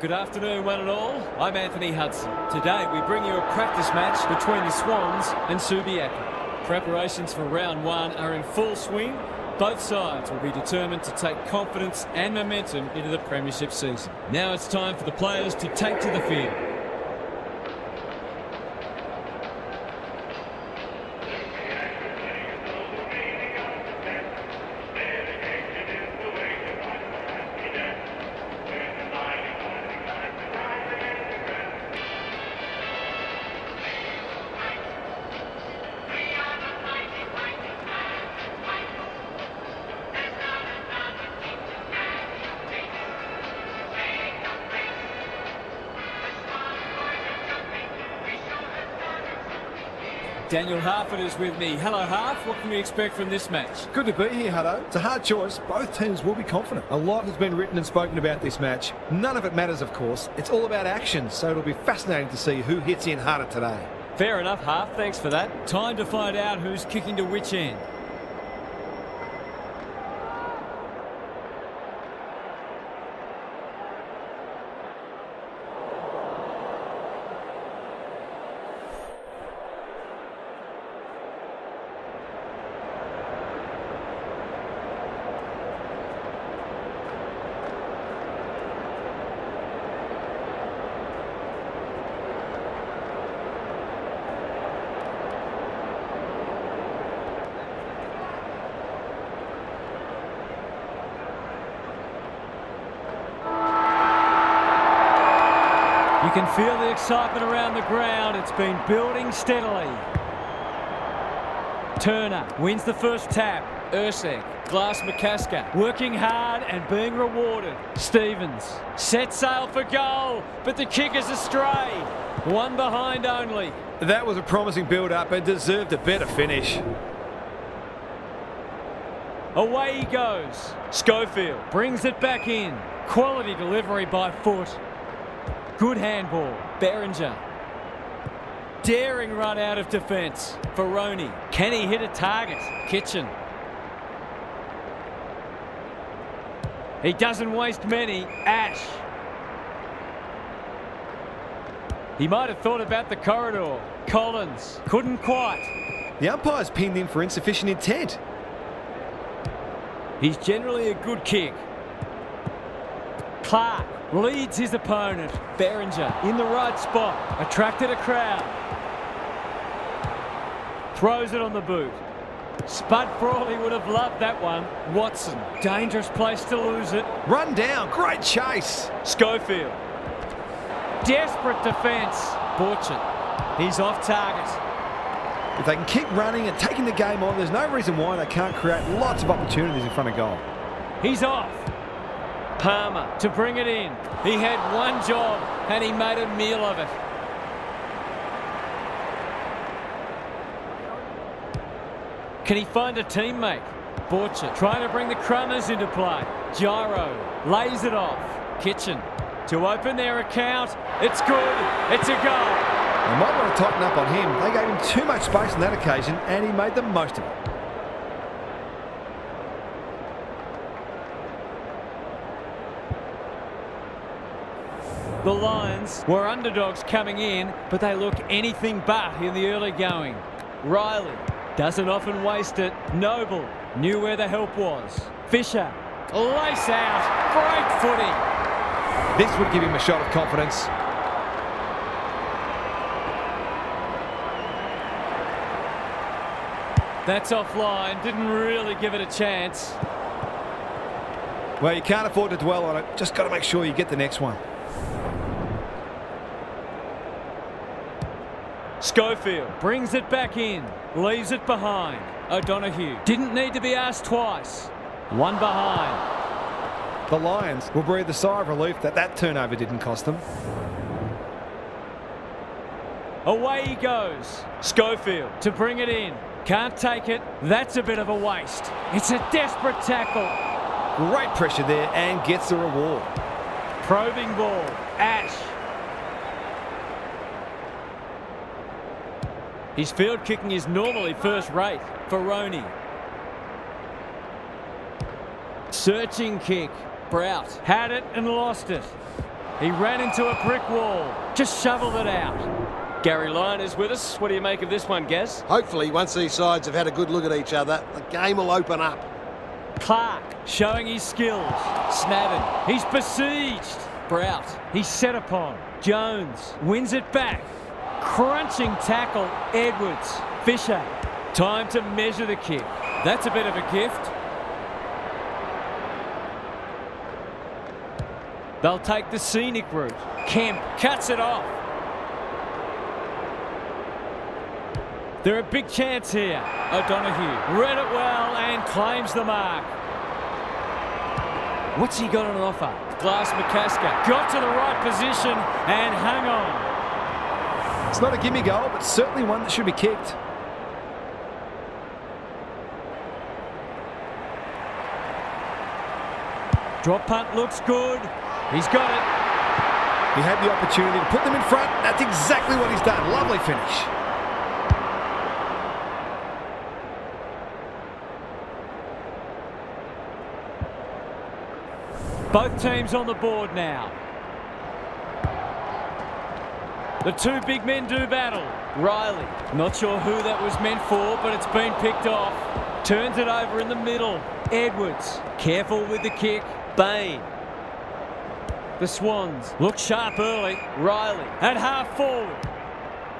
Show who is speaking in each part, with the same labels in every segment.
Speaker 1: Good afternoon, one and all. I'm Anthony Hudson. Today we bring you a practice match between the Swans and Subiaco. Preparations for round one are in full swing. Both sides will be determined to take confidence and momentum into the premiership season. Now it's time for the players to take to the field. Daniel Harford is with me. Hello, Harf. What can we expect from this match?
Speaker 2: Good to be here, Hutto. It's a hard choice. Both teams will be confident. A lot has been written and spoken about this match. None of it matters, of course. It's all about action, so it'll be fascinating to see who hits in harder today.
Speaker 1: Fair enough, Harf. Thanks for that. Time to find out who's kicking to which end. You can feel the excitement around the ground. It's been building steadily. Turner wins the first tap. Ursek, Glass McCasker, working hard and being rewarded. Stevens set sail for goal, but the kick is astray. One behind only.
Speaker 2: That was a promising build-up and deserved a better finish.
Speaker 1: Away he goes. Schofield brings it back in. Quality delivery by foot. Good handball. Berenger. Daring run out of defence. Ferroni. Can he hit a target? Kitchen. He doesn't waste many. Ash. He might have thought about the corridor. Collins. Couldn't quite.
Speaker 2: The umpire's pinned in for insufficient intent.
Speaker 1: He's generally a good kick. Clark leads his opponent. Berenger in the right spot. Attracted a crowd. Throws it on the boot. Spud Frawley would have loved that one. Watson, dangerous place to lose it.
Speaker 2: Run down, great chase.
Speaker 1: Schofield. Desperate defence. Borchett. He's off target.
Speaker 2: If they can keep running and taking the game on, there's no reason why they can't create lots of opportunities in front of goal.
Speaker 1: He's off. Palmer to bring it in. He had one job and he made a meal of it. Can he find a teammate? Borchett trying to bring the Crummers into play. Gyro lays it off. Kitchen to open their account. It's good. It's a goal.
Speaker 2: They might want to tighten up on him. They gave him too much space on that occasion and he made the most of it.
Speaker 1: The Lions were underdogs coming in, but they look anything but in the early going. Riley doesn't often waste it. Noble knew where the help was. Fisher, lace out, great footy.
Speaker 2: This would give him a shot of confidence.
Speaker 1: That's offline, didn't really give it a chance.
Speaker 2: Well, you can't afford to dwell on it. Just got to make sure you get the next one.
Speaker 1: Schofield brings it back in, leaves it behind. O'Donoghue didn't need to be asked twice. One behind.
Speaker 2: The Lions will breathe a sigh of relief that turnover didn't cost them.
Speaker 1: Away he goes. Schofield to bring it in. Can't take it. That's a bit of a waste. It's a desperate tackle.
Speaker 2: Great pressure there and gets the reward.
Speaker 1: Probing ball. Ash. His field kicking is normally first rate. Ferroni. Searching kick. Brout had it and lost it. He ran into a brick wall. Just shoveled it out. Gary Lyon is with us. What do you make of this one, Gaz?
Speaker 3: Hopefully, once these sides have had a good look at each other, the game will open up.
Speaker 1: Clark showing his skills. Snadden. He's besieged. Brout. He's set upon. Jones wins it back. Crunching tackle. Edwards. Fisher. Time to measure the kick. That's a bit of a gift. They'll take the scenic route. Kemp cuts it off. They're a big chance here. O'Donoghue read it well and claims the mark. What's he got on offer? Glass McCasker got to the right position and hung on.
Speaker 2: It's not a gimme goal, but certainly one that should be kicked.
Speaker 1: Drop punt looks good. He's got it.
Speaker 2: He had the opportunity to put them in front. That's exactly what he's done. Lovely finish.
Speaker 1: Both teams on the board now. The two big men do battle. Riley, not sure who that was meant for, but it's been picked off. Turns it over in the middle. Edwards, careful with the kick. Bain. The Swans look sharp early. Riley at half forward.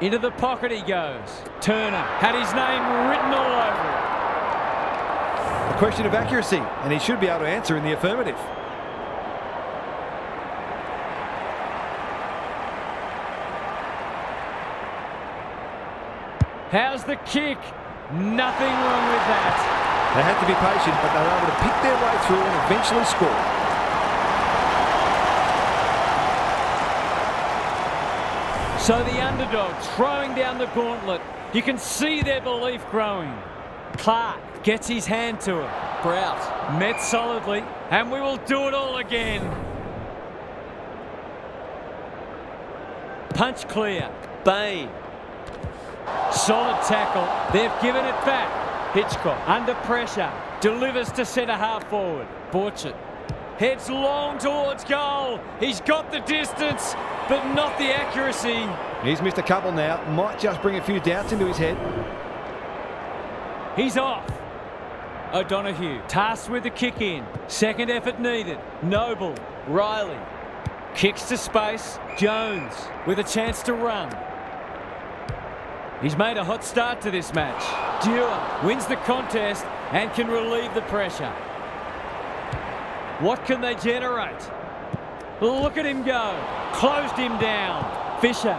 Speaker 1: Into the pocket he goes. Turner had his name written all over it.
Speaker 2: A question of accuracy, and he should be able to answer in the affirmative.
Speaker 1: How's the kick? Nothing wrong with that.
Speaker 2: They had to be patient, but they were able to pick their way through and eventually score.
Speaker 1: So the underdogs throwing down the gauntlet. You can see their belief growing. Clark gets his hand to it. Brout met solidly, and we will do it all again. Punch clear. Bain. Solid tackle. They've given it back. Hitchcock under pressure. Delivers to centre half forward. Borchett heads long towards goal. He's got the distance, but not the accuracy.
Speaker 2: He's missed a couple now. Might just bring a few doubts into his head.
Speaker 1: He's off. O'Donoghue tasked with the kick in. Second effort needed. Noble. Riley. Kicks to space. Jones with a chance to run. He's made a hot start to this match. Dewar wins the contest and can relieve the pressure. What can they generate? Look at him go. Closed him down. Fisher.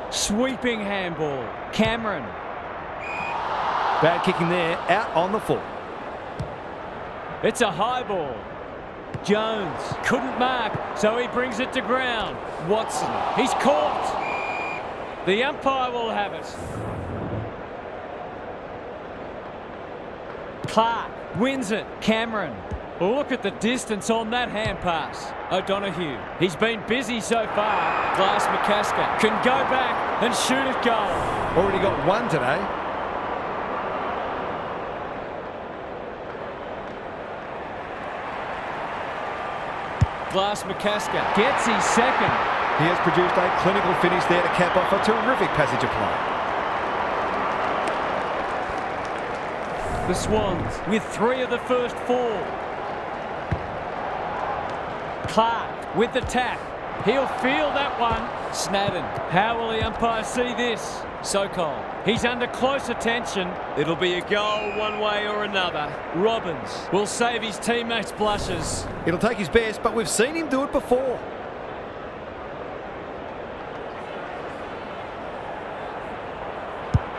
Speaker 1: Sweeping handball. Cameron.
Speaker 2: Bad kicking there. Out on the full.
Speaker 1: It's a high ball. Jones couldn't mark, so he brings it to ground. Watson. He's caught. The umpire will have it. Clark wins it. Cameron. Look at the distance on that hand pass. O'Donoghue. He's been busy so far. Glass McCasker can go back and shoot at goal.
Speaker 2: Already got one today.
Speaker 1: Glass McCasker gets his second.
Speaker 2: He has produced a clinical finish there to cap off a terrific passage of play.
Speaker 1: The Swans with 3 of the first 4. Clark with the tap. He'll feel that one. Snadden. How will the umpire see this? Sokol. He's under close attention. It'll be a goal one way or another. Robbins will save his teammates' blushes.
Speaker 2: It'll take his best, but we've seen him do it before.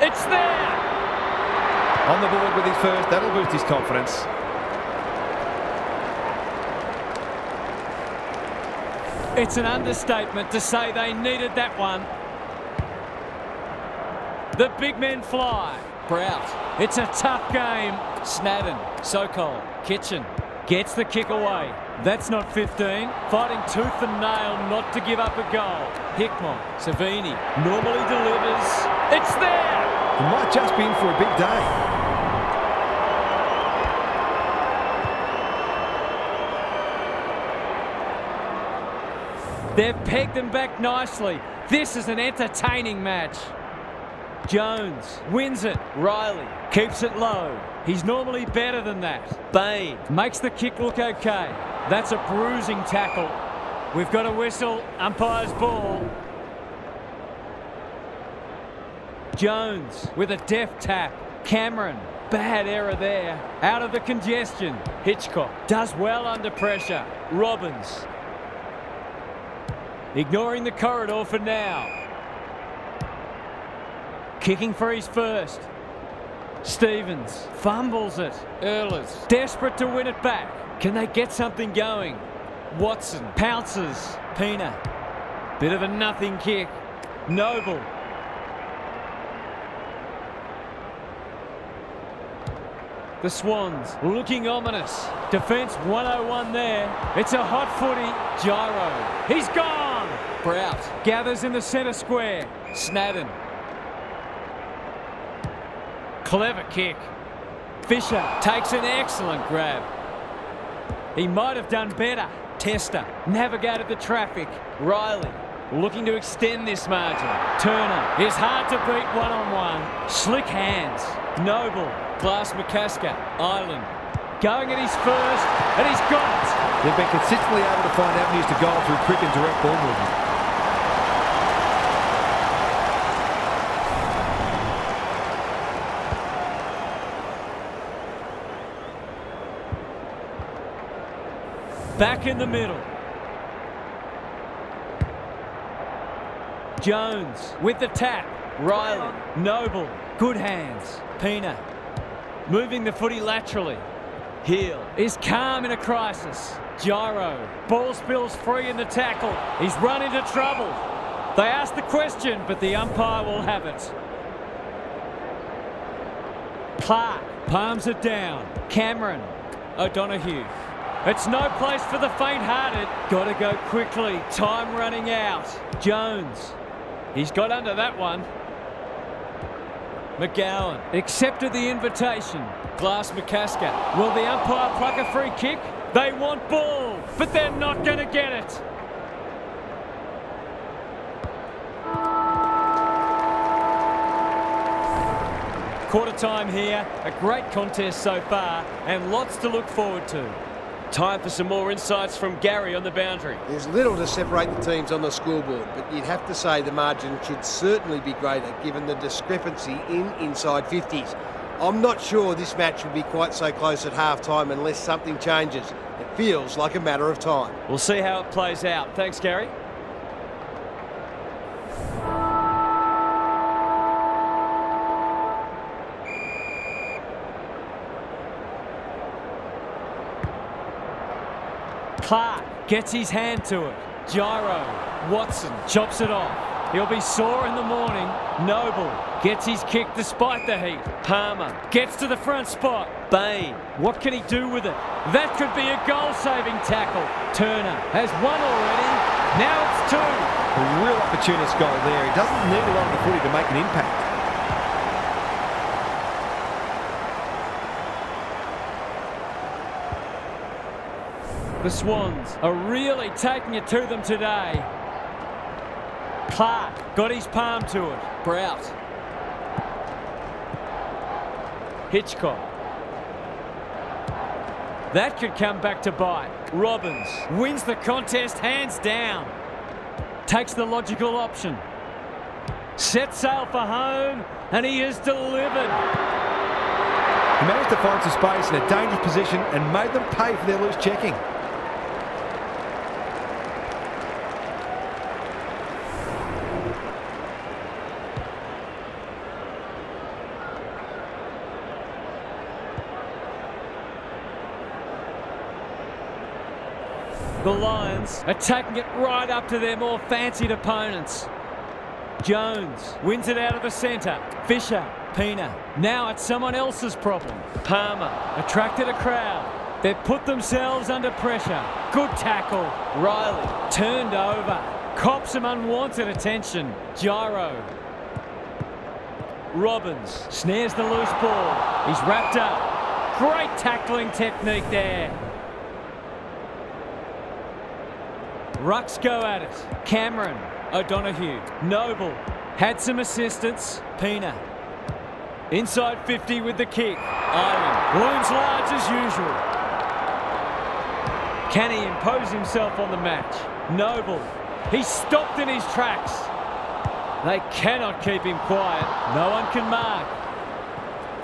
Speaker 1: It's there!
Speaker 2: On the board with his first, that'll boost his confidence.
Speaker 1: It's an understatement to say they needed that one. The big men fly. Brout. It's a tough game. Snadden. Sokol. Kitchen. Gets the kick away. That's not 15. Fighting tooth and nail not to give up a goal. Hickmont. Savini. Normally delivers. It's there!
Speaker 2: He might just be in for a big day.
Speaker 1: They've pegged them back nicely. This is an entertaining match. Jones wins it. Riley keeps it low. He's normally better than that. Bain makes the kick look okay. That's a bruising tackle. We've got a whistle. Umpire's ball. Jones with a deft tap. Cameron, bad error there. Out of the congestion. Hitchcock does well under pressure. Robbins ignoring the corridor for now. Kicking for his first. Stevens fumbles it. Earlers desperate to win it back. Can they get something going? Watson pounces. Pina. Bit of a nothing kick. Noble. The Swans looking ominous. Defence 101 there. It's a hot footy. Gyro. He's gone. Brout gathers in the centre square. Snadden. Clever kick. Fisher takes an excellent grab. He might have done better. Tester navigated the traffic. Riley looking to extend this margin. Turner is hard to beat one-on-one. Slick hands. Noble. Glass McCasker. Island going at his first, and he's got it.
Speaker 2: They've been consistently able to find avenues to goal through quick and direct ball movement.
Speaker 1: Back in the middle. Jones with the tap. Riley. Noble. Good hands. Pina. Moving the footy laterally. Heel is calm in a crisis. Gyro. Ball spills free in the tackle. He's run into trouble. They ask the question, but the umpire will have it. Clark palms it down. Cameron. O'Donoghue. It's no place for the faint-hearted. Got to go quickly. Time running out. Jones. He's got under that one. McGowan accepted the invitation. Glass McCasker. Will the umpire pluck a free kick? They want ball, but they're not going to get it. Quarter time here. A great contest so far and lots to look forward to. Time for some more insights from Gary on the boundary.
Speaker 3: There's little to separate the teams on the scoreboard, but you'd have to say the margin should certainly be greater given the discrepancy in inside 50s. I'm not sure this match will be quite so close at half-time unless something changes. It feels like a matter of time.
Speaker 1: We'll see how it plays out. Thanks, Gary. Clark gets his hand to it. Gyro. Watson chops it off. He'll be sore in the morning. Noble gets his kick despite the heat. Palmer gets to the front spot. Bain. What can he do with it? That could be a goal-saving tackle. Turner has one already. Now it's two.
Speaker 2: A real opportunist goal there. He doesn't need a lot of the footy to make an impact.
Speaker 1: The Swans are really taking it to them today. Clark got his palm to it. Brout. Hitchcock. That could come back to bite. Robbins wins the contest hands down. Takes the logical option. Sets sail for home, and he has delivered.
Speaker 2: He managed to find some space in a dangerous position and made them pay for their loose checking.
Speaker 1: The Lions are taking it right up to their more fancied opponents. Jones wins it out of the centre. Fisher, Pina. Now it's someone else's problem. Palmer attracted a crowd. They've put themselves under pressure. Good tackle. Riley turned over. Cops some unwanted attention. Gyro. Robbins snares the loose ball. He's wrapped up. Great tackling technique there. Rucks go at it. Cameron. O'Donoghue. Noble. Had some assistance. Pina. Inside 50 with the kick. Island. Looms large as usual. Can he impose himself on the match? Noble. He's stopped in his tracks. They cannot keep him quiet. No one can mark.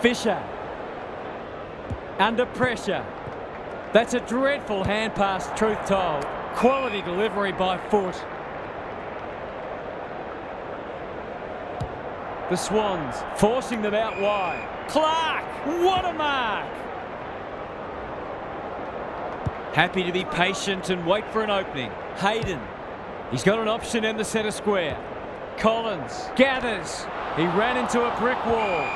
Speaker 1: Fisher. Under pressure. That's a dreadful hand pass, truth told. Quality delivery by foot. The Swans forcing them out wide. Clark! What a mark! Happy to be patient and wait for an opening. Hayden. He's got an option in the centre square. Collins gathers. He ran into a brick wall.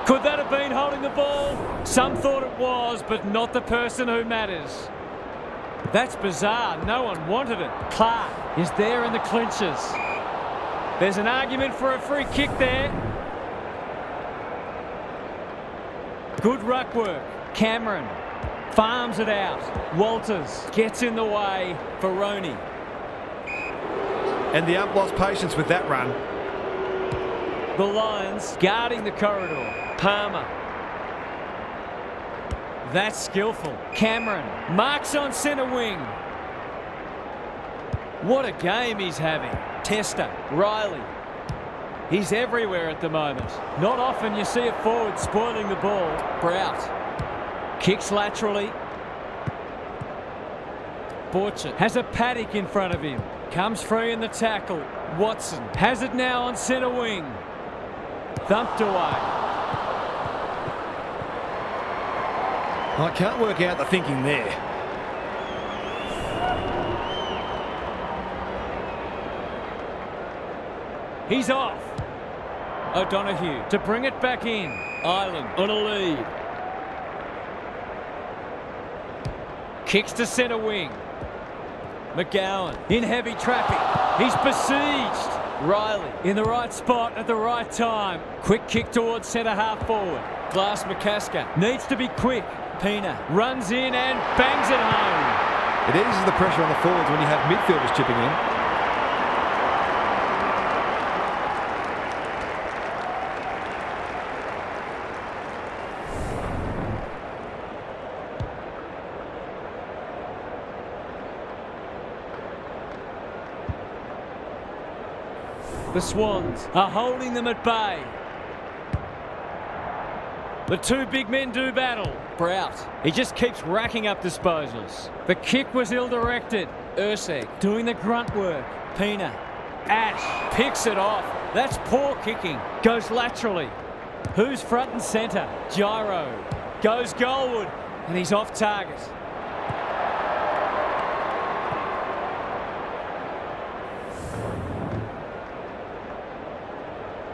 Speaker 1: Could that have been holding the ball? Some thought it was, but not the person who matters. That's bizarre. No one wanted it. Clark is there in the clinches. There's an argument for a free kick there. Good ruck work. Cameron farms it out. Walters gets in the way for Roney.
Speaker 2: And the ump lost patience with that run.
Speaker 1: The Lions guarding the corridor. Palmer. That's skillful. Cameron marks on centre wing. What a game he's having. Tester. Riley. He's everywhere at the moment. Not often you see a forward spoiling the ball. Brout. Kicks laterally. Borchett has a paddock in front of him. Comes free in the tackle. Watson has it now on centre wing. Thumped away.
Speaker 2: I can't work out the thinking there.
Speaker 1: He's off. O'Donoghue to bring it back in. Island on a lead. Kicks to centre wing. McGowan in heavy traffic. He's besieged. Riley in the right spot at the right time. Quick kick towards centre half forward. Glass McCasker needs to be quick. Pina runs in and bangs it home.
Speaker 2: It eases the pressure on the forwards when you have midfielders chipping in.
Speaker 1: The Swans are holding them at bay. The two big men do battle. Brout, he just keeps racking up disposals. The kick was ill-directed. Urseg doing the grunt work. Pina. Ash picks it off. That's poor kicking. Goes laterally. Who's front and centre? Gyro. Goes goalward. And he's off target.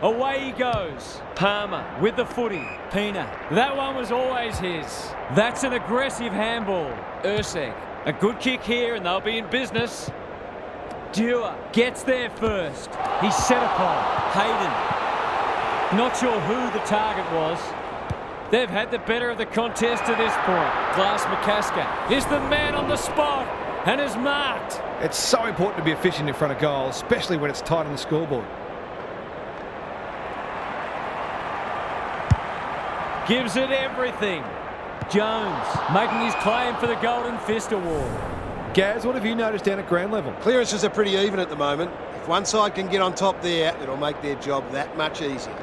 Speaker 1: Away he goes. Palmer with the footy. Pina. That one was always his. That's an aggressive handball. Urseg. A good kick here and they'll be in business. Dewar gets there first. He's set upon. Hayden. Not sure who the target was. They've had the better of the contest to this point. Glass McCasker is the man on the spot and is marked.
Speaker 2: It's so important to be efficient in front of goal, especially when it's tight on the scoreboard.
Speaker 1: Gives it everything. Jones making his claim for the Golden Fist Award.
Speaker 2: Gaz, what have you noticed down at ground level?
Speaker 3: Clearances are pretty even at the moment. If one side can get on top there, it'll make their job that much easier.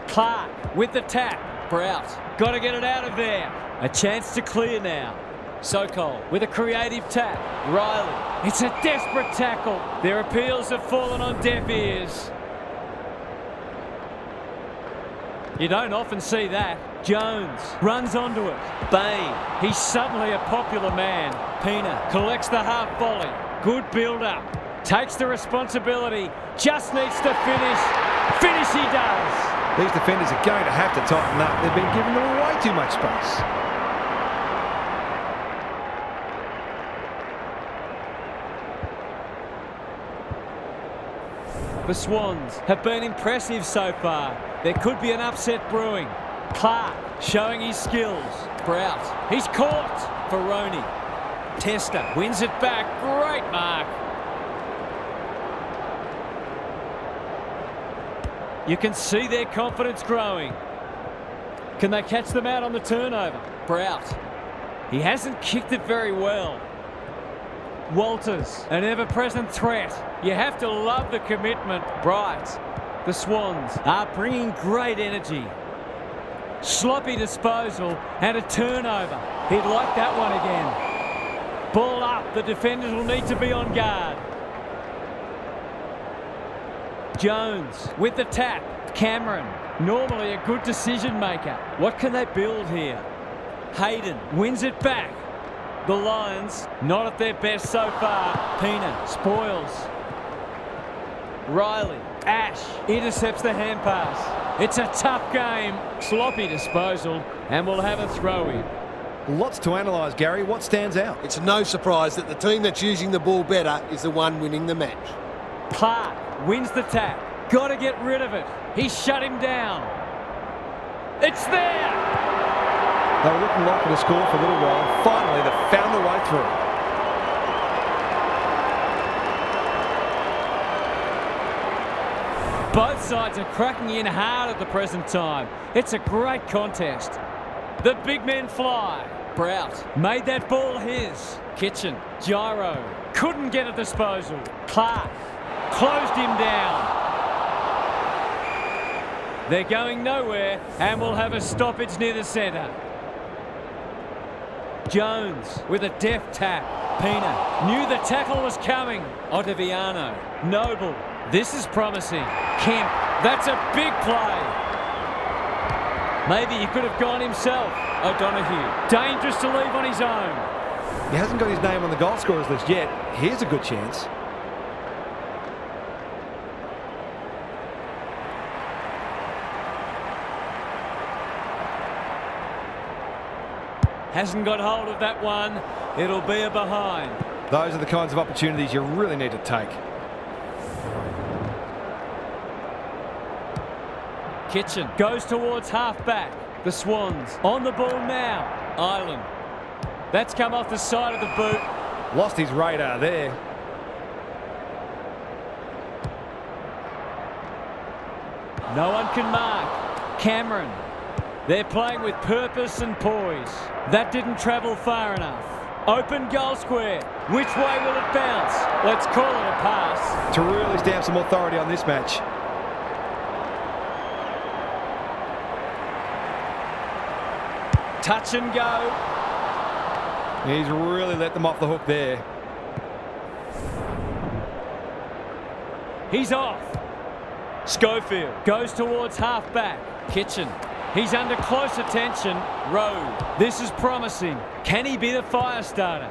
Speaker 1: Clark with the tap. Brout. Got to get it out of there. A chance to clear now. Sokol with a creative tap. Riley. It's a desperate tackle. Their appeals have fallen on deaf ears. You don't often see that. Jones runs onto it. Bain. He's suddenly a popular man. Pina collects the half volley. Good build-up. Takes the responsibility. Just needs to finish. Finish he does.
Speaker 2: These defenders are going to have to tighten up. They've been giving them way too much space.
Speaker 1: The Swans have been impressive so far. There could be an upset brewing. Clark showing his skills. Brout. He's caught for Roney. Tester wins it back. Great mark. You can see their confidence growing. Can they catch them out on the turnover? Brout. He hasn't kicked it very well. Walters, an ever-present threat. You have to love the commitment. Bright. The Swans are bringing great energy. Sloppy disposal and a turnover. He'd like that one again. Ball up. The defenders will need to be on guard. Jones with the tap. Cameron, normally a good decision maker. What can they build here? Hayden wins it back. The Lions, not at their best so far. Pina spoils. Riley, Ash intercepts the hand pass. It's a tough game. Sloppy disposal, and we'll have a throw-in.
Speaker 2: Lots to analyse, Gary. What stands out?
Speaker 3: It's no surprise that the team that's using the ball better is the one winning the match.
Speaker 1: Clark wins the tap. Got to get rid of it. He shut him down. It's there!
Speaker 2: They were looking likely to score for a little while. Finally, they found their way through.
Speaker 1: Both sides are cracking in hard at the present time. It's a great contest. The big men fly. Brout made that ball his. Kitchen, gyro, couldn't get a disposal. Clark closed him down. They're going nowhere, and we'll have a stoppage near the centre. Jones with a deft tap. Pina knew the tackle was coming. Ottaviano. Noble. This is promising. Kemp. That's a big play. Maybe he could have gone himself. O'Donoghue. Dangerous to leave on his own.
Speaker 2: He hasn't got his name on the goal scorers list yet. Here's a good chance.
Speaker 1: Hasn't got hold of that one. It'll be a behind.
Speaker 2: Those are the kinds of opportunities you really need to take.
Speaker 1: Kitchen goes towards half-back. The Swans on the ball now. Island. That's come off the side of the boot.
Speaker 2: Lost his radar there.
Speaker 1: No one can mark. Cameron. They're playing with purpose and poise. That didn't travel far enough. Open goal square. Which way will it bounce? Let's call it a pass.
Speaker 2: To really stamp some authority on this match.
Speaker 1: Touch and go.
Speaker 2: He's really let them off the hook there.
Speaker 1: He's off. Schofield goes towards half-back. Kitchen. He's under close attention. Rowe. This is promising. Can he be the fire starter?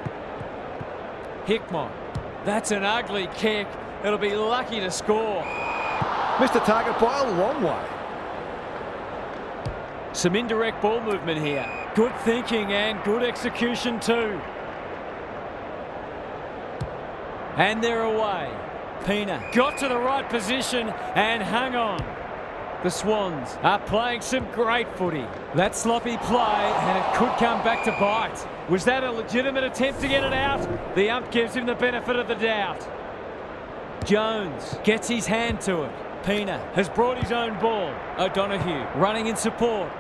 Speaker 1: Hickmott. That's an ugly kick. It'll be lucky to score.
Speaker 2: Missed the target by a long way.
Speaker 1: Some indirect ball movement here. Good thinking and good execution too. And they're away. Pina got to the right position and hung on. The Swans are playing some great footy. That sloppy play, and it could come back to bite. Was that a legitimate attempt to get it out? The ump gives him the benefit of the doubt. Jones gets his hand to it. Pina has brought his own ball. O'Donoghue running in support.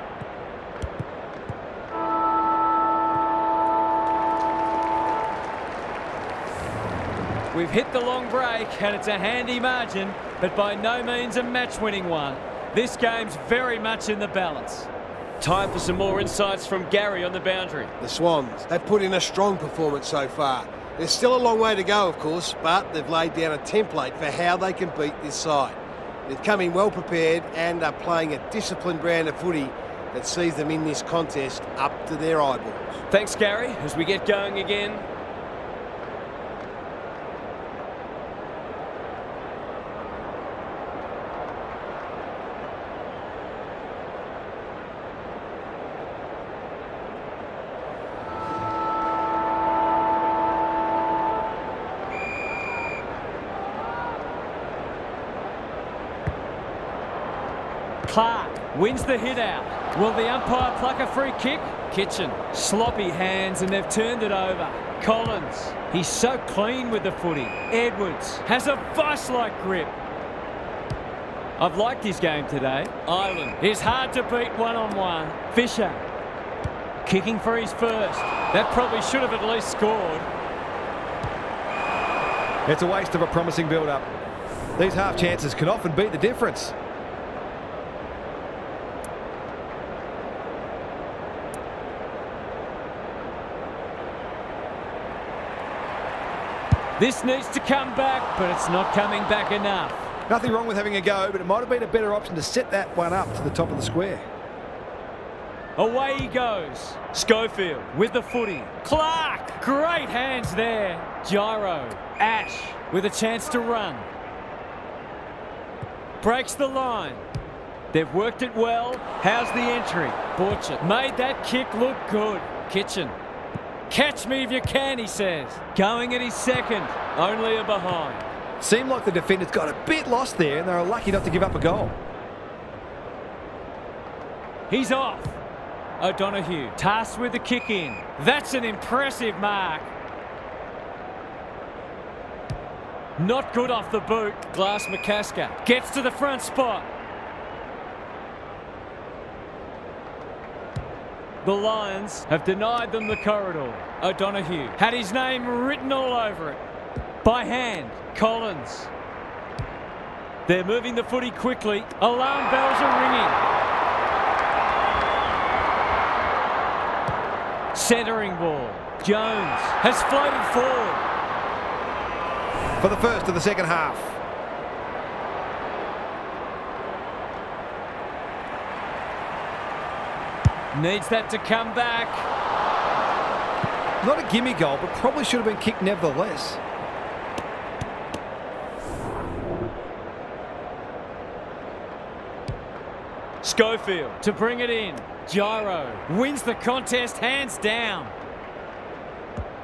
Speaker 1: We've hit the long break, and it's a handy margin, but by no means a match-winning one. This game's very much in the balance. Time for some more insights from Gary on the boundary.
Speaker 3: The Swans have put in a strong performance so far. There's still a long way to go, of course, but they've laid down a template for how they can beat this side. They've come in well prepared and are playing a disciplined brand of footy that sees them in this contest up to their eyeballs.
Speaker 1: Thanks, Gary, as we get going again. Clark wins the hit out. Will the umpire pluck a free kick? Kitchen, sloppy hands, and they've turned it over. Collins, he's so clean with the footy. Edwards has a vice-like grip. I've liked his game today. Ireland is hard to beat one-on-one. Fisher kicking for his first. That probably should have at least scored.
Speaker 2: It's a waste of a promising build-up. These half chances can often be the difference.
Speaker 1: This needs to come back, but it's not coming back enough.
Speaker 2: Nothing wrong with having a go, but it might have been a better option to set that one up to the top of the square.
Speaker 1: Away he goes. Schofield with the footy. Clark, great hands there. Gyro, Ash with a chance to run. Breaks the line. They've worked it well. How's the entry? Borchett made that kick look good. Kitchen. Catch me if you can, he says. Going at his second. Only a behind.
Speaker 2: Seemed like the defenders got a bit lost there and they were lucky not to give up a goal.
Speaker 1: He's off. O'Donoghue tasked with the kick in. That's an impressive mark. Not good off the boot. Glass McCasker gets to the front spot. The Lions have denied them the corridor. O'Donoghue had his name written all over it. By hand, Collins. They're moving the footy quickly. Alarm bells are ringing. Centering ball. Jones has floated forward.
Speaker 2: For the first of the second half.
Speaker 1: Needs that to come back.
Speaker 2: Not a gimme goal, but probably should have been kicked nevertheless.
Speaker 1: Schofield to bring it in. Gyro wins the contest hands down.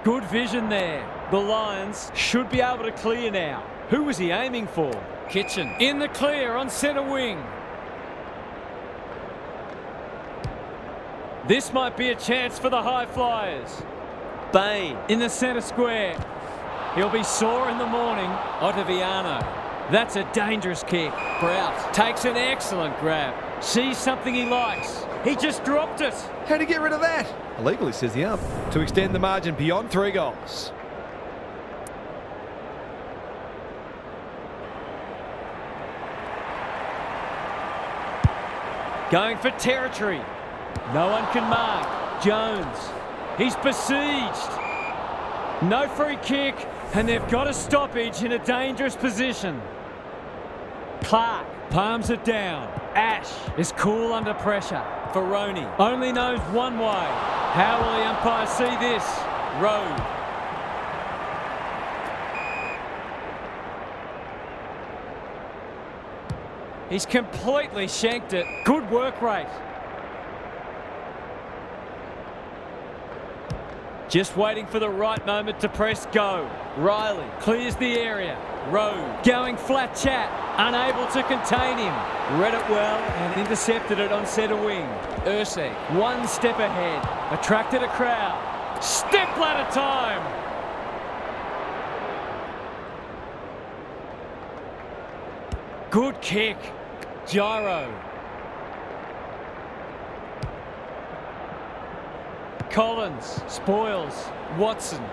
Speaker 1: Good vision there. The Lions should be able to clear now. Who was he aiming for? Kitchen in the clear on centre wing. This might be a chance for the high flyers. Bain in the centre square. He'll be sore in the morning. Ottaviano. That's a dangerous kick. Brout takes an excellent grab. Sees something he likes. He just dropped it.
Speaker 2: How'd he get rid of that? Illegally, says the ump. To extend the margin beyond 3 goals.
Speaker 1: Going for territory. No one can mark. Jones. He's besieged. No free kick, and they've got a stoppage in a dangerous position. Clark palms it down. Ash is cool under pressure. Ferroni only knows one way. How will the umpire see this? Road. He's completely shanked it. Good work rate. Just waiting for the right moment to press go. Riley clears the area. Road going flat chat. Unable to contain him. Read it well and intercepted it on centre wing. Ursek one step ahead. Attracted a crowd. Step ladder time. Good kick. Gyro. Collins spoils. Watson.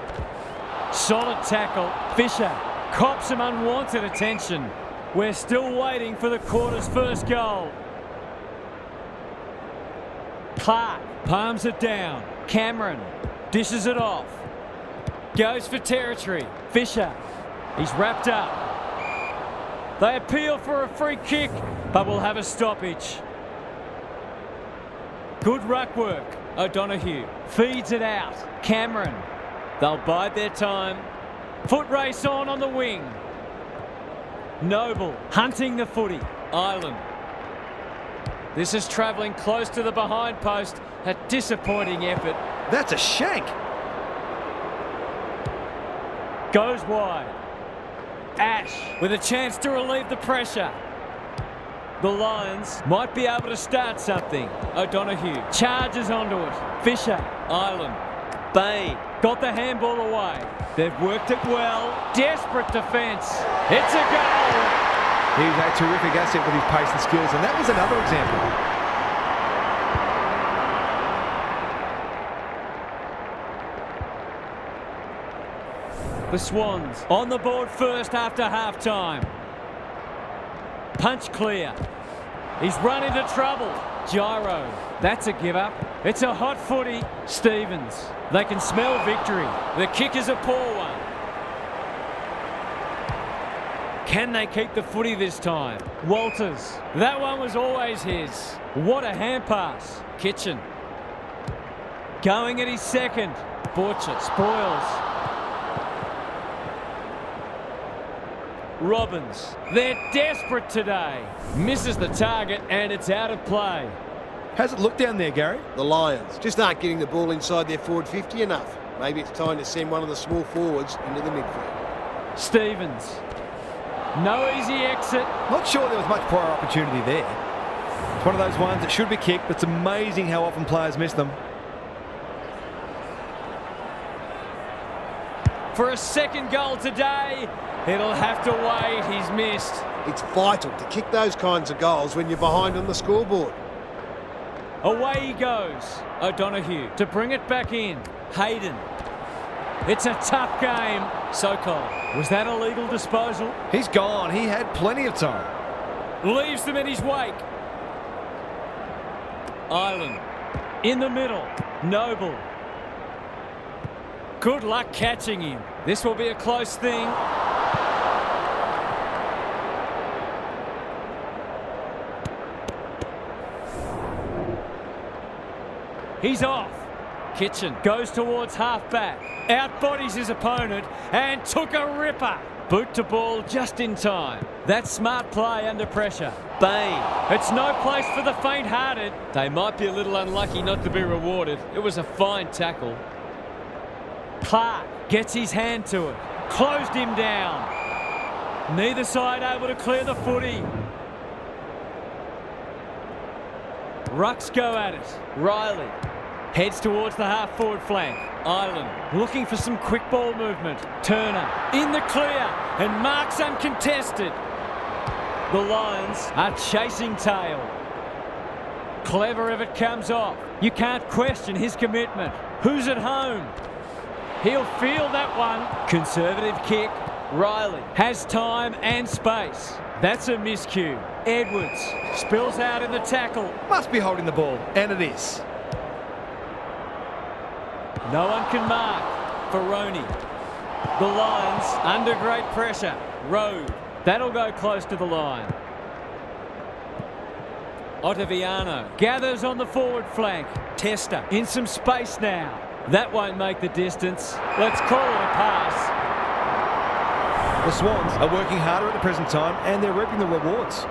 Speaker 1: Solid tackle. Fisher cops some unwanted attention. We're still waiting for the quarter's first goal. Clark palms it down. Cameron dishes it off. Goes for territory. Fisher. He's wrapped up. They appeal for a free kick, but will have a stoppage. Good ruck work. O'Donoghue feeds it out. Cameron. They'll bide their time. Foot race on the wing. Noble hunting the footy. Ireland. This is travelling close to the behind post. A disappointing effort.
Speaker 2: That's a shank.
Speaker 1: Goes wide. Ash with a chance to relieve the pressure. The Lions might be able to start something. O'Donoghue charges onto it. Fisher. Ireland. Bain got the handball away. They've worked it well. Desperate defence. It's a goal.
Speaker 2: He's a terrific asset with his pace and skills, and that was another example.
Speaker 1: The Swans on the board first after half-time. Punch clear. He's run into trouble. Gyro. That's a give-up. It's a hot footy. Stevens. They can smell victory. The kick is a poor one. Can they keep the footy this time? Walters. That one was always his. What a hand pass. Kitchen. Going at his second. Butcher. Spoils. Robbins. They're desperate today. Misses the target and it's out of play.
Speaker 2: How's it look down there, Gary?
Speaker 3: The Lions just aren't getting the ball inside their forward 50 enough. Maybe it's time to send one of the small forwards into the midfield.
Speaker 1: Stevens. No easy exit.
Speaker 2: Not sure there was much prior opportunity there. It's one of those ones that should be kicked, but it's amazing how often players miss them.
Speaker 1: For a second goal today, it'll have to wait. He's missed.
Speaker 3: It's vital to kick those kinds of goals when you're behind on the scoreboard.
Speaker 1: Away he goes. O'Donoghue to bring it back in. Hayden. It's a tough game. Sokol. Was that a legal disposal?
Speaker 2: He's gone. He had plenty of time.
Speaker 1: Leaves them in his wake. Island. In the middle. Noble. Good luck catching him. This will be a close thing. He's off. Kitchen goes towards half-back. Outbodies his opponent and took a ripper. Boot to ball just in time. That's smart play under pressure. Bain. It's no place for the faint-hearted. They might be a little unlucky not to be rewarded. It was a fine tackle. Clark gets his hand to it. Closed him down. Neither side able to clear the footy. Rucks go at it. Riley heads towards the half-forward flank. Island looking for some quick ball movement. Turner in the clear and marks uncontested. The Lions are chasing tail. Clever if it comes off. You can't question his commitment. Who's at home? He'll feel that one. Conservative kick. Riley has time and space. That's a miscue. Edwards spills out in the tackle.
Speaker 2: Must be holding the ball, and it is.
Speaker 1: No one can mark. Ferroni. The Lions under great pressure. Road. That'll go close to the line. Ottaviano gathers on the forward flank. Testa in some space now. That won't make the distance. Let's call it a pass.
Speaker 2: The Swans are working harder at the present time and they're reaping the rewards.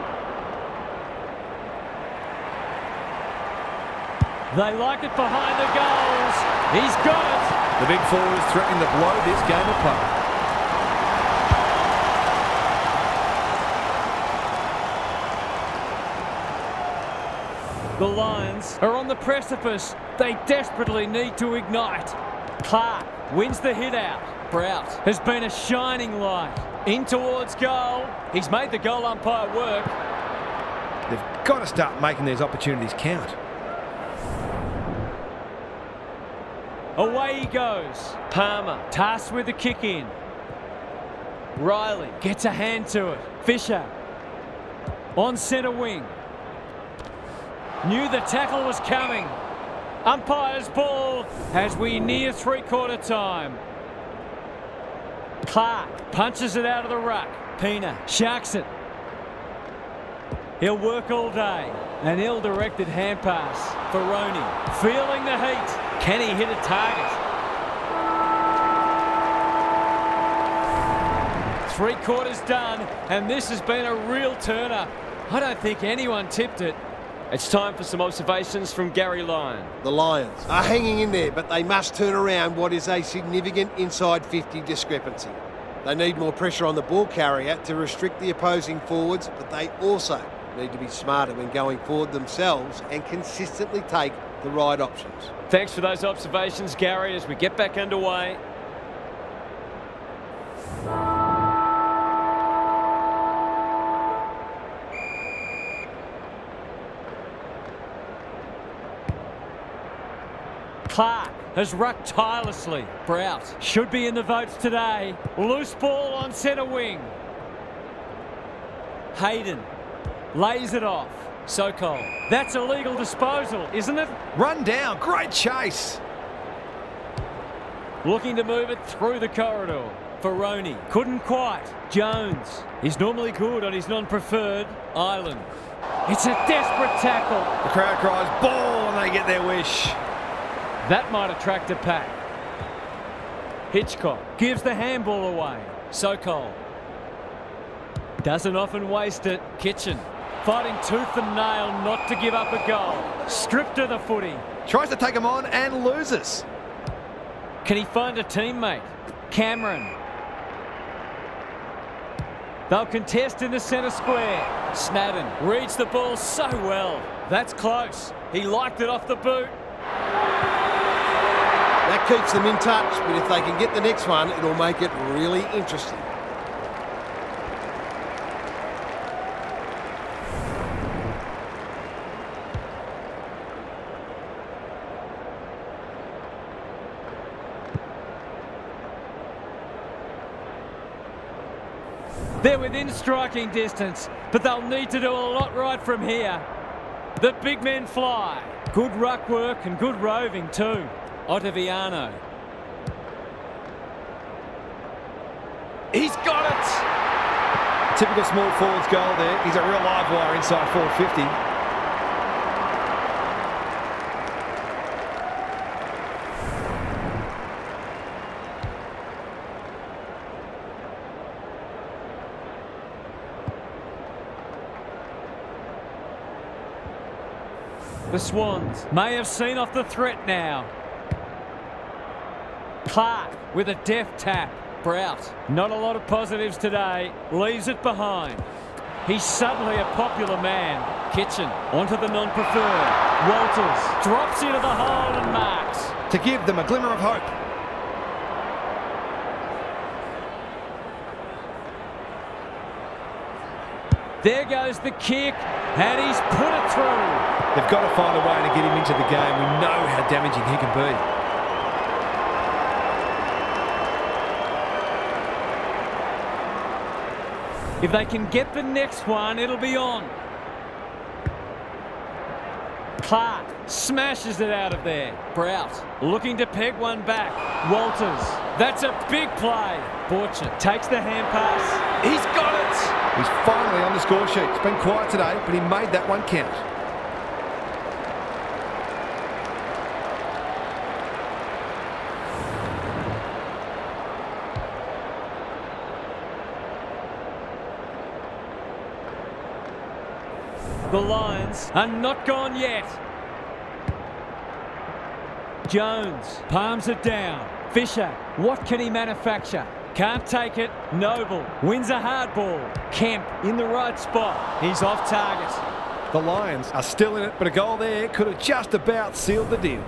Speaker 1: They like it behind the goals. He's got it.
Speaker 2: The big forward is threatening to blow this game apart.
Speaker 1: The Lions are on the precipice. They desperately need to ignite. Clark wins the hit out. Brout has been a shining light. In towards goal. He's made the goal umpire work.
Speaker 2: They've got to start making these opportunities count.
Speaker 1: Away he goes. Palmer tasked with the kick in. Riley gets a hand to it. Fisher on centre wing. Knew the tackle was coming. Umpire's ball as we near three-quarter time. Clark punches it out of the ruck. Pina sharks it. He'll work all day. An ill-directed hand pass. Ferroni feeling the heat. Can he hit a target? Three-quarters done, and this has been a real turner. I don't think anyone tipped it. It's time for some observations from Gary Lyon.
Speaker 3: The Lions are hanging in there, but they must turn around what is a significant inside 50 discrepancy. They need more pressure on the ball carrier to restrict the opposing forwards, but they also need to be smarter when going forward themselves and consistently take the right options.
Speaker 1: Thanks for those observations, Gary, as we get back underway. Clark has rucked tirelessly. Brout should be in the votes today. Loose ball on centre wing. Hayden lays it off. Sokol. That's a legal disposal, isn't it?
Speaker 2: Run down. Great chase.
Speaker 1: Looking to move it through the corridor. Ferroni couldn't quite. Jones is normally good on his non-preferred. Island. It's a desperate tackle.
Speaker 2: The crowd cries ball and they get their wish.
Speaker 1: That might attract a pack. Hitchcock gives the handball away. Sokol doesn't often waste it. Kitchen fighting tooth and nail not to give up a goal. Stripped of the footy.
Speaker 2: Tries to take him on and loses.
Speaker 1: Can he find a teammate? Cameron. They'll contest in the centre square. Snadden reads the ball so well. That's close. He liked it off the boot.
Speaker 3: That keeps them in touch, but if they can get the next one, it'll make it really interesting.
Speaker 1: They're within striking distance, but they'll need to do a lot right from here. The big men fly. Good ruck work and good roving too. Ottaviano. He's got it!
Speaker 2: Typical small forwards goal there. He's a real live wire inside 450.
Speaker 1: The Swans may have seen off the threat now. Clark with a deft tap. Brout, not a lot of positives today. Leaves it behind. He's suddenly a popular man. Kitchen onto the non-preferred. Walters drops into the hole and marks.
Speaker 2: To give them a glimmer of hope.
Speaker 1: There goes the kick, and he's put it through.
Speaker 2: They've got to find a way to get him into the game. We know how damaging he can be.
Speaker 1: If they can get the next one, it'll be on. Clark smashes it out of there. Brout looking to peg one back. Walters, that's a big play. Borcher takes the hand pass. He's got it!
Speaker 2: He's finally on the score sheet. It's been quiet today, but he made that one count.
Speaker 1: The Lions are not gone yet. Jones palms it down. Fisher, what can he manufacture? Can't take it. Noble wins a hard ball. Kemp in the right spot. He's off target.
Speaker 2: The Lions are still in it, but a goal there could have just about sealed the deal.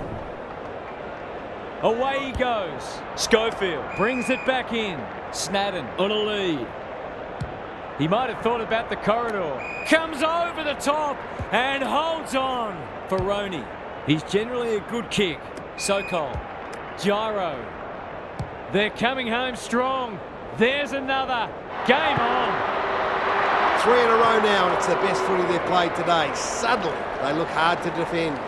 Speaker 1: Away he goes. Schofield brings it back in. Snadden on a lead. He might have thought about the corridor. Comes over the top and holds on. Ferroni. He's generally a good kick. Sokol. Gyro. They're coming home strong. There's another. Game on.
Speaker 3: 3 in a row now, and it's the best footy they've played today. Suddenly, they look hard to defend.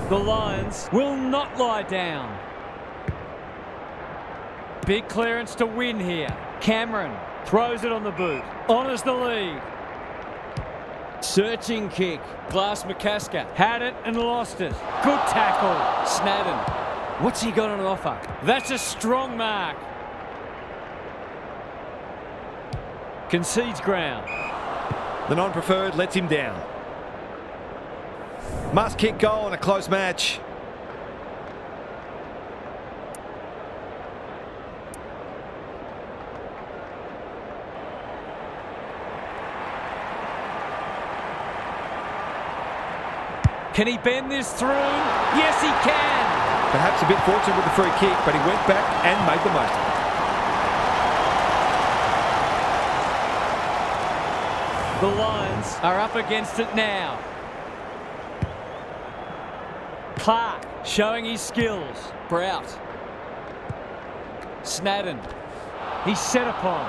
Speaker 1: The Lions will not lie down. Big clearance to win here. Cameron throws it on the boot. Honours the lead. Searching kick. Glass McCasker had it and lost it. Good tackle. Snadden. What's he got on offer? That's a strong mark. Concedes ground.
Speaker 2: The non-preferred lets him down. Must kick goal in a close match.
Speaker 1: Can he bend this through? Yes, he can.
Speaker 2: Perhaps a bit fortunate with the free kick, but he went back and made the most of it.
Speaker 1: The Lions are up against it now. Clark showing his skills. Brout. Snadden. He's set upon.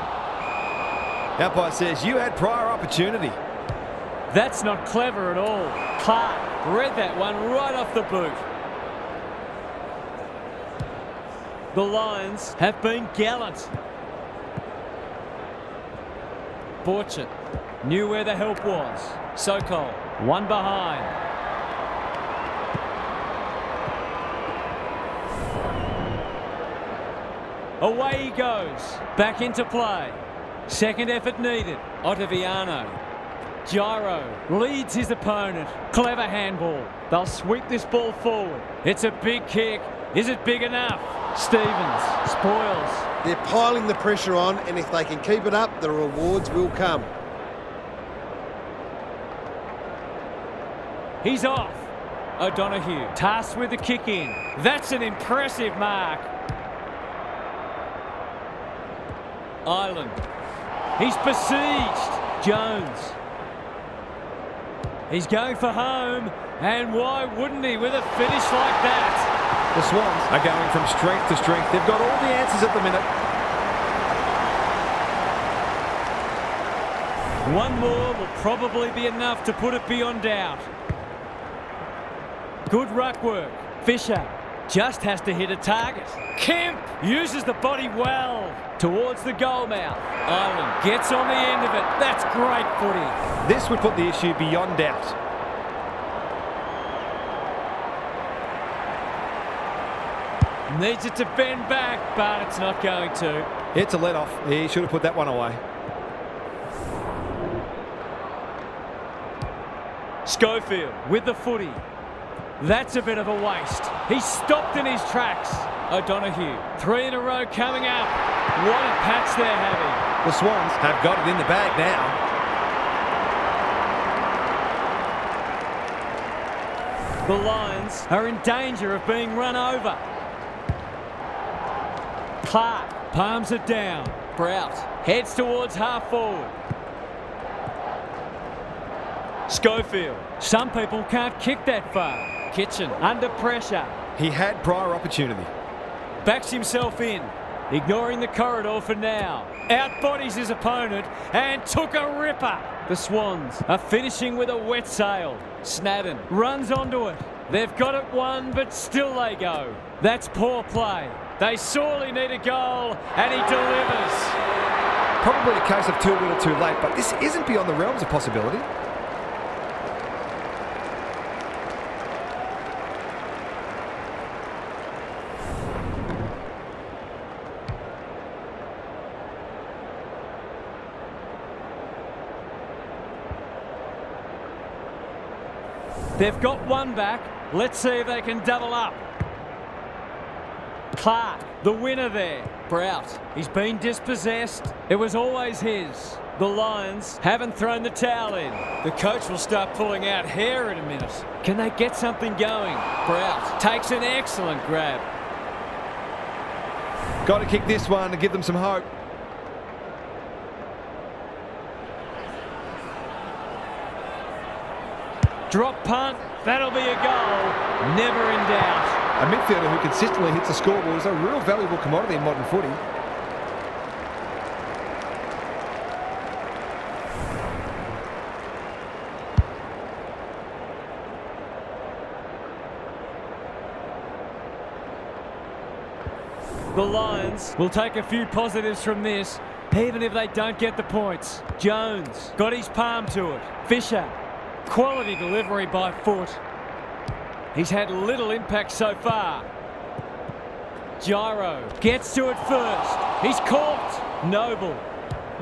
Speaker 2: Umpire says you had prior opportunity.
Speaker 1: That's not clever at all. Clark read that one right off the boot. The Lions have been gallant. Borchett knew where the help was. Sokol, one behind. Away he goes. Back into play. Second effort needed. Ottaviano. Gyro leads his opponent. Clever handball. They'll sweep this ball forward. It's a big kick. Is it big enough? Stevens spoils.
Speaker 3: They're piling the pressure on, and if they can keep it up, the rewards will come.
Speaker 1: He's off. O'Donoghue tasked with the kick in. That's an impressive mark. Island. He's besieged. Jones. He's going for home. And why wouldn't he with a finish like that?
Speaker 2: The Swans are going from strength to strength. They've got all the answers at the minute.
Speaker 1: One more will probably be enough to put it beyond doubt. Good ruck work. Fisher just has to hit a target. Kemp uses the body well towards the goal mouth. Island gets on the end of it. That's great footy.
Speaker 2: This would put the issue beyond doubt.
Speaker 1: Needs it to bend back, but it's not going to.
Speaker 2: It's a let-off. He should have put that one away.
Speaker 1: Schofield with the footy. That's a bit of a waste. He's stopped in his tracks. O'Donoghue. 3 in a row coming up. What a patch they're having.
Speaker 2: The Swans have got it in the bag now.
Speaker 1: The Lions are in danger of being run over. Clark palms it down. Brout heads towards half forward. Schofield. Some people can't kick that far. Kitchen under pressure.
Speaker 2: He had prior opportunity.
Speaker 1: Backs himself in. Ignoring the corridor for now. Outbodies his opponent and took a ripper. The Swans are finishing with a wet sail. Snadden runs onto it. They've got it won, but still they go. That's poor play. They sorely need a goal, and he delivers.
Speaker 2: Probably a case of too little too late, but this isn't beyond the realms of possibility.
Speaker 1: They've got one back. Let's see if they can double up. Clark, the winner there. Brout, he's been dispossessed. It was always his. The Lions haven't thrown the towel in. The coach will start pulling out hair in a minute. Can they get something going? Brout takes an excellent grab.
Speaker 2: Got to kick this one to give them some hope.
Speaker 1: Drop punt, that'll be a goal. Never in doubt.
Speaker 2: A midfielder who consistently hits the scoreboard is a real valuable commodity in modern footy.
Speaker 1: The Lions will take a few positives from this, even if they don't get the points. Jones got his palm to it. Fisher, quality delivery by foot. He's had little impact so far. Gyro gets to it first. He's caught. Noble.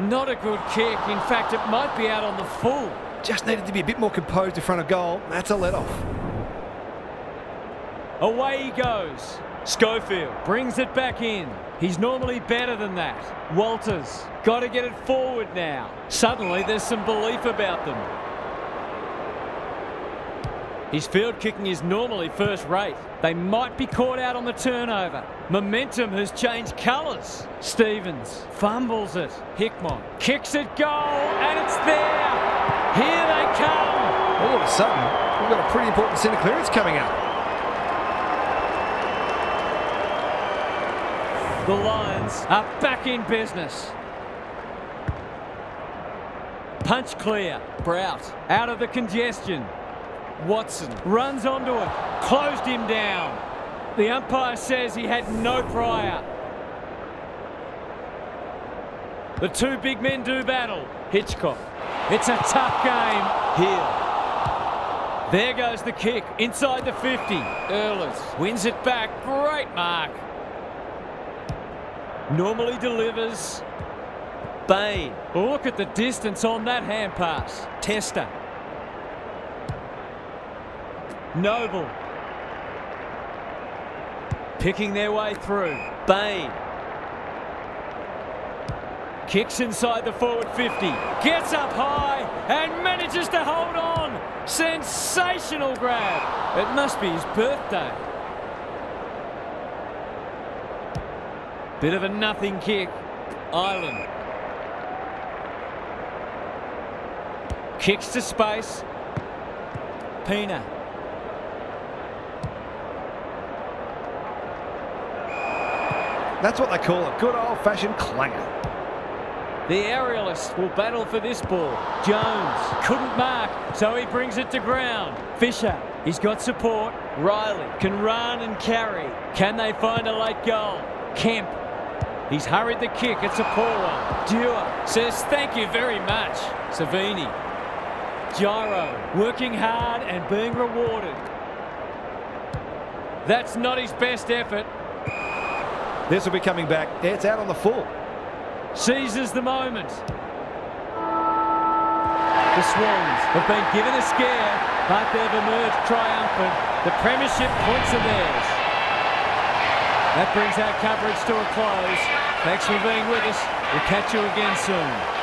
Speaker 1: Not a good kick. In fact, it might be out on the full.
Speaker 2: Just needed to be a bit more composed in front of goal. That's a let-off.
Speaker 1: Away he goes. Schofield brings it back in. He's normally better than that. Walters got to get it forward now. Suddenly there's some belief about them. His field kicking is normally first rate. They might be caught out on the turnover. Momentum has changed colours. Stevens fumbles it. Hickmott kicks it goal, and it's there. Here they come.
Speaker 2: All of a sudden, we've got a pretty important centre clearance coming up.
Speaker 1: The Lions are back in business. Punch clear. Brout out of the congestion. Watson runs onto it. Closed him down. The umpire says he had no prior. The two big men do battle. Hitchcock. It's a tough game. Here. There goes the kick. Inside the 50. Earlers wins it back. Great mark. Normally delivers. Bain. Look at the distance on that hand pass. Tester. Noble. Picking their way through. Bain. Kicks inside the forward 50. Gets up high and manages to hold on. Sensational grab. It must be his birthday. Bit of a nothing kick. Island. Kicks to space. Pina.
Speaker 2: That's what they call a good old-fashioned clanger.
Speaker 1: The aerialist will battle for this ball. Jones couldn't mark, so he brings it to ground. Fisher, he's got support. Riley can run and carry. Can they find a late goal? Kemp, he's hurried the kick. It's a poor one. Dewar says thank you very much. Savini. Gyro working hard and being rewarded. That's not his best effort.
Speaker 2: This will be coming back. It's out on the full.
Speaker 1: Seizes the moment. The Swans have been given a scare, but they've emerged triumphant. The premiership points are theirs. That brings our coverage to a close. Thanks for being with us. We'll catch you again soon.